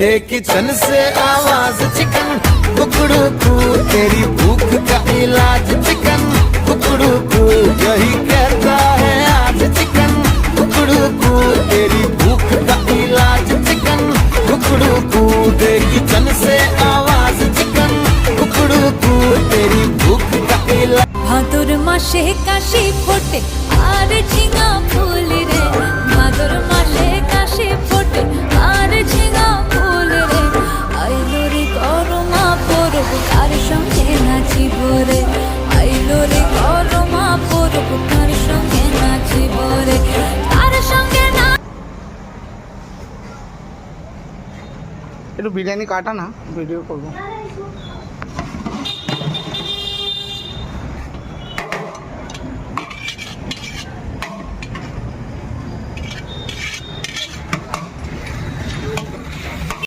Kitchen से आवाज chicken कुकड़ू कू तेरी भूख का इलाज चिकन कुकड़ू कू यही कहता है आज चिकन कुकड़ू कू तेरी भूख का इलाज चिकन कुकड़ू कू दे किचन से आवाज चिकन कुकड़ू कू तेरी भूख का इलाज भादर मासे काशी फोटे আর ঝিঙা ফুল রে ভাদর মাসে কাশি ফোটে আর ঝিঙা ফুল রে আইলো রে করমা পরব কার সঙ্গে নাচিব রে আইলো রে করমা পরব কার সঙ্গে নাচিব রে কার সঙ্গে না একটু বিরিয়ানি কাটা না ভিডিও করবো।